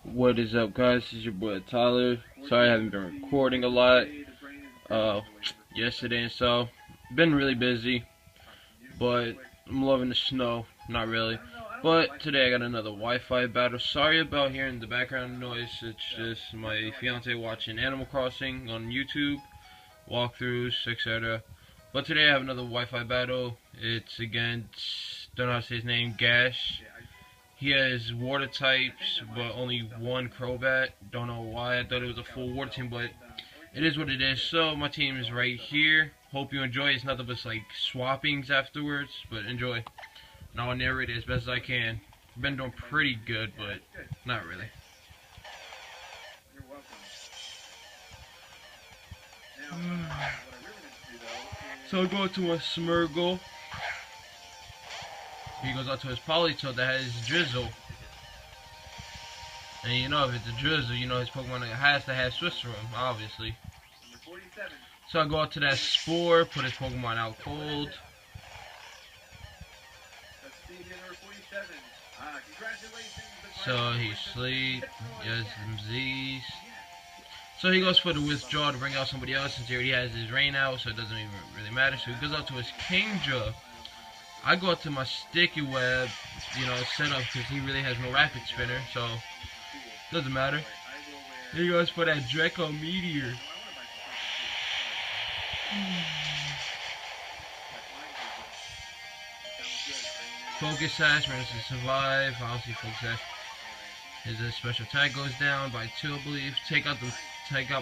What is up, guys? This is your boy Tyler. Sorry I haven't been recording a lot yesterday and so. Been really busy, but I'm loving the snow. Not really. But today I got another Wi-Fi battle. Sorry about hearing the background noise. It's just my fiance watching Animal Crossing on YouTube, walkthroughs, etc. But today I have another Wi-Fi battle. It's against, don't know how to say his name, Gash. He has water types, but only one Crobat. Don't know why. I thought it was a full water team, but it is what it is. So my team is right here. Hope you enjoy. It's nothing but like swappings afterwards, but enjoy. And I'll narrate it as best as I can. Been doing pretty good, but not really. So I'll go to a Smeargle. He goes out to his Politoed that has Drizzle. And you know, if it's a Drizzle, you know his Pokemon has to have Swiss Room, obviously. So I go out to that Spore, put his Pokemon out cold. So he sleep, he has some Z's. So he goes for the withdraw to bring out somebody else since he already has his rain out, so it doesn't even really matter. So he goes out to his Kingdra. I go out to my Sticky Web, you know, set up because he really has no Rapid Spinner, so doesn't matter. He goes for that Draco Meteor. Focus Sash manages to survive. Obviously, Focus Sash. His special attack goes down by 2, I believe. Take out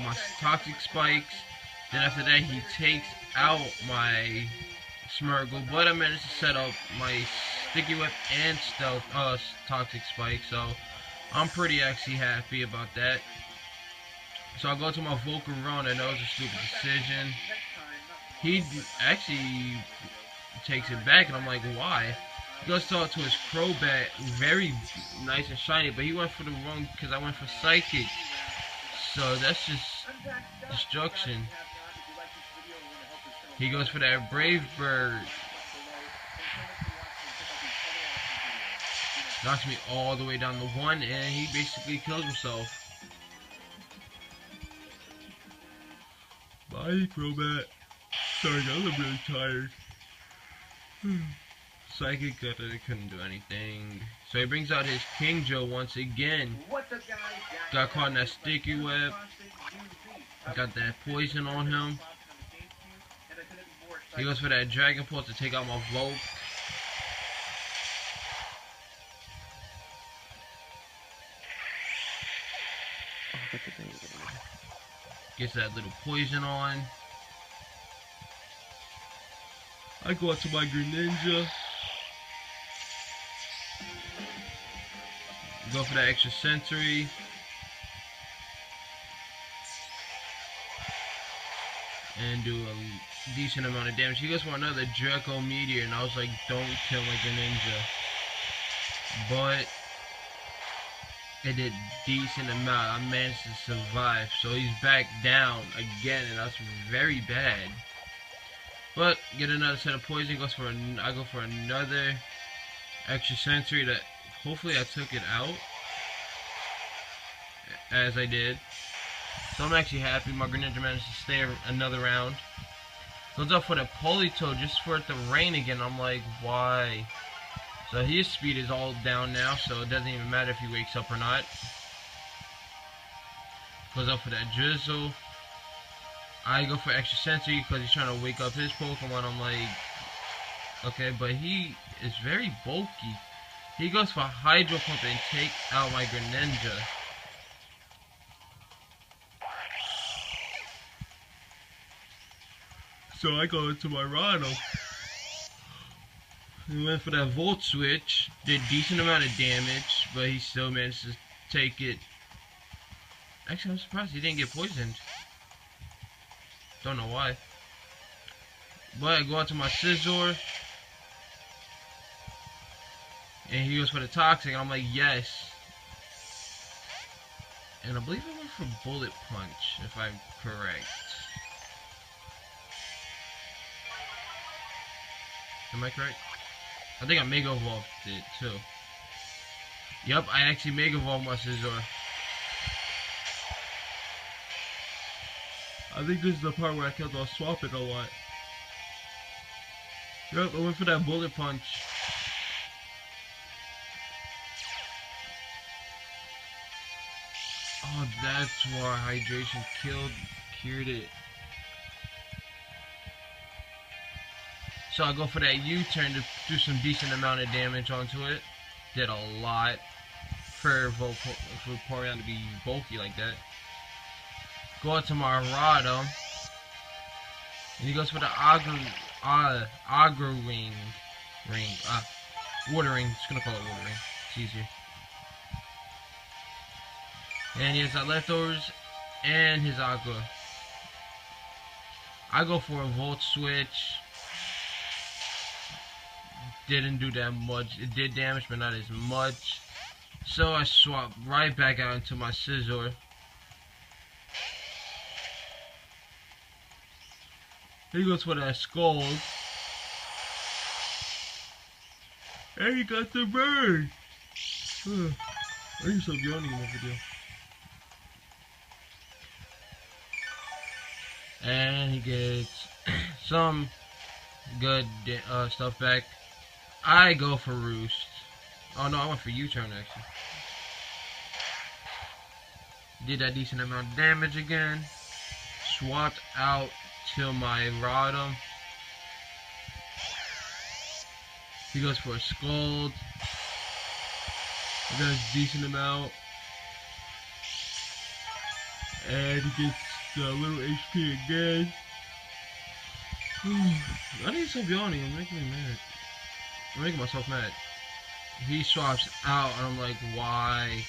my Toxic Spikes. Then after that, he takes out my Smeargle, but I managed to set up my Sticky Whip and Stealth Toxic Spike, so I'm pretty actually happy about that. So I go to my Volcarona. I know it's a stupid decision. He actually takes it back, and I'm like, why? He goes to his Crobat, very nice and shiny, but he went for the wrong, because I went for Psychic. So that's just destruction. He goes for that Brave Bird. Knocks me all the way down to 1, and he basically kills himself. Bye, Crobat. Sorry, I'm really tired. Psychic couldn't do anything. So he brings out his Kingdra once again. Got caught in that Sticky Web. Got that poison on him. He goes for that Dragon Pulse to take out my Volk. Gets that little poison on. I go out to my Greninja. Go for that extra sensory. And do a decent amount of damage. He goes for another Draco Meteor, and I was like, don't kill my Greninja. But it did decent amount. I managed to survive. So he's back down again, and that's very bad. But get another set of poison. I go for another extra sensory that hopefully I took it out, as I did. So I'm actually happy my Greninja managed to stay another round. Goes up for the Politoed just for it to rain again. I'm like, why? So his speed is all down now, so it doesn't even matter if he wakes up or not. Goes up for that Drizzle. I go for extra sensory because he's trying to wake up his Pokemon. I'm like, okay, but he is very bulky. He goes for Hydro Pump and take out my Greninja. So I go into my Rhino. He went for that Volt Switch. Did decent amount of damage, but he still managed to take it. Actually, I'm surprised he didn't get poisoned. Don't know why. But I go out to my Scizor. And he goes for the Toxic. And I'm like, yes. And I believe I went for Bullet Punch, if I'm correct. Am I correct? I think I Mega Evolved it too. Yep, I actually Mega Evolved my Scizor. I think this is the part where I kept on swapping a lot. Yep, I went for that bullet punch. Oh, that's why hydration cured it. So I go for that U-turn to do some decent amount of damage onto it. Did a lot for Vaporeon to be bulky like that. Go out to my Rado, and he goes for the Agro Ring. Water Ring. Just gonna call it Water Ring. It's easier. And he has that leftovers and his Aqua. I go for a Volt Switch. Didn't do that much. It did damage, but not as much. So I swap right back out into my Scizor. He goes for that Scald. And he got the bird. I need some yawning in the video. And he gets some good stuff back. I go for Roost. Oh no, I went for U-turn actually. Did that decent amount of damage again. Swapped out to my Rodham. He goes for a Scald. He does a decent amount. And he gets a little HP again. I need some yawning. I'm making me mad. I'm making myself mad. He swaps out, and I'm like, why?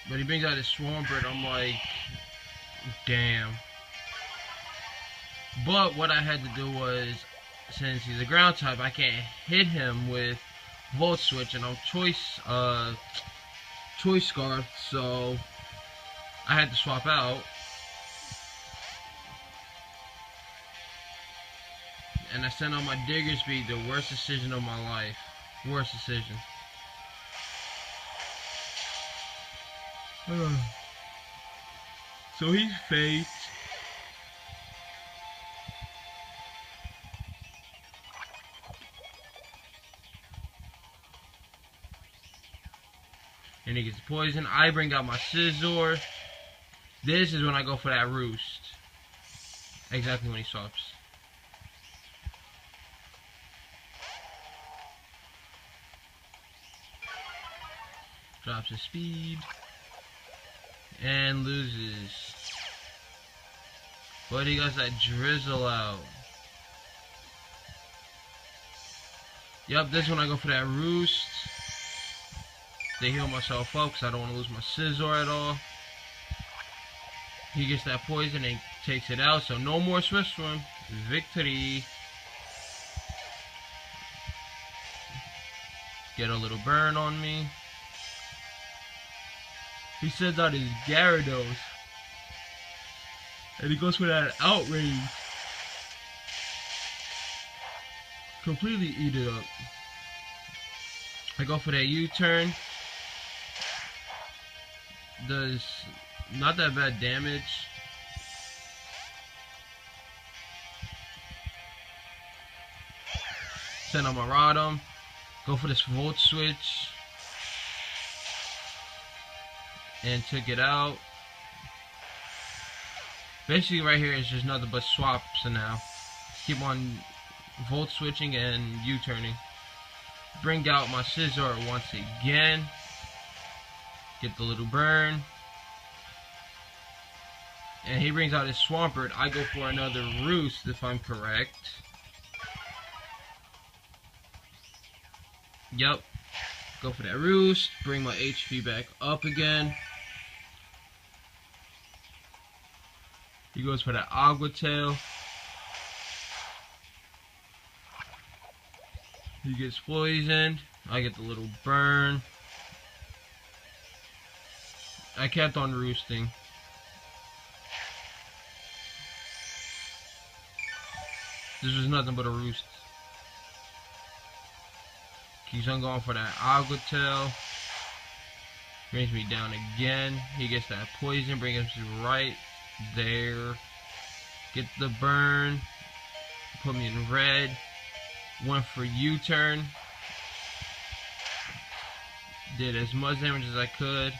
But he brings out his Swampert. I'm like, damn. But what I had to do was, since he's a ground type, I can't hit him with Volt Switch, and I'm Choice Scarf, so I had to swap out. And I sent on my Diggersby, the worst decision of my life. Worst decision. So he's Fate. And he gets poison. I bring out my Scizor. This is when I go for that Roost. Exactly when he swaps. Drops his speed. And loses. But he got that Drizzle out. Yep, this one I go for that Roost. To heal myself up because I don't want to lose my Scizor at all. He gets that poison and takes it out. So no more Swift Swim. Victory. Get a little burn on me. He sends out his Gyarados. And he goes for that Outrage. Completely eat it up. I go for that U-turn. Does not that bad damage. Send on my Rodham. Go for this Volt Switch. And took it out. Basically right here is just nothing but swaps now. Keep on Volt Switching and U-turning. Bring out my Scizor once again. Get the little burn. And he brings out his Swampert. I go for another Roost if I'm correct. Yep. Go for that Roost. Bring my HP back up again. He goes for that Agua Tail. He gets poisoned. I get the little burn. I kept on roosting. This was nothing but a roost. Keeps on going for that Agua Tail. Brings me down again. He gets that poison, brings him to the right. there. Get the burn. Put me in red. Went for U-turn. Did as much damage as I could.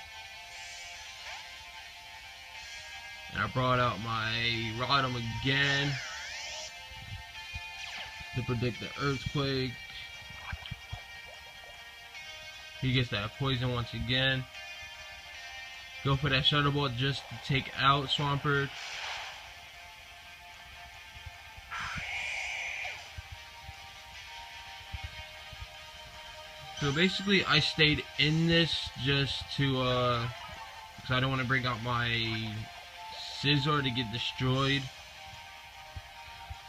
And I brought out my Rotom again to predict the earthquake. He gets that poison once again. Go for that Shuttle Ball just to take out Swampert. So basically I stayed in this just to because I don't want to bring out my Scizor to get destroyed.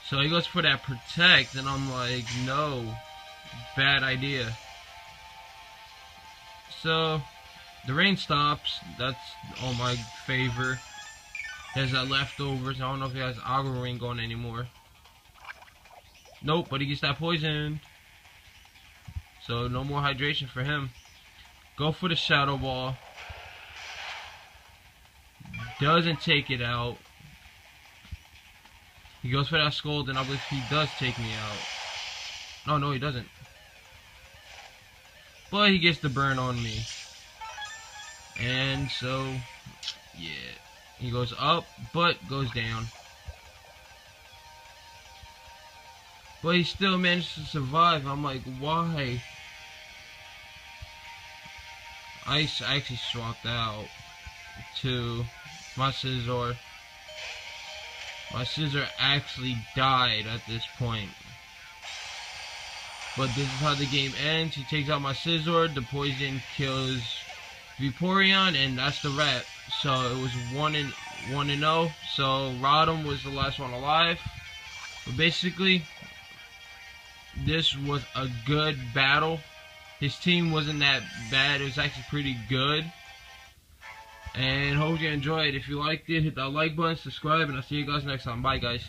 So he goes for that protect, and I'm like, no, bad idea. So the rain stops. That's on my favor. There's that leftovers. I don't know if he has Agro Ring going anymore. Nope, but he gets that poison. So no more hydration for him. Go for the Shadow Ball. Doesn't take it out. He goes for that Scold, and I believe he does take me out. Oh, no, he doesn't. But he gets the burn on me. And so, yeah. He goes up, but goes down. But he still managed to survive. I'm like, why? I actually swapped out to my Scizor. My Scizor actually died at this point. But this is how the game ends. He takes out my Scizor. The poison kills Vaporeon, and that's the wrap. So it was 1-0. So Rotom was the last one alive. But basically, this was a good battle. His team wasn't that bad. It was actually pretty good. And hope you enjoyed. If you liked it, hit that like button, subscribe, and I'll see you guys next time. Bye, guys.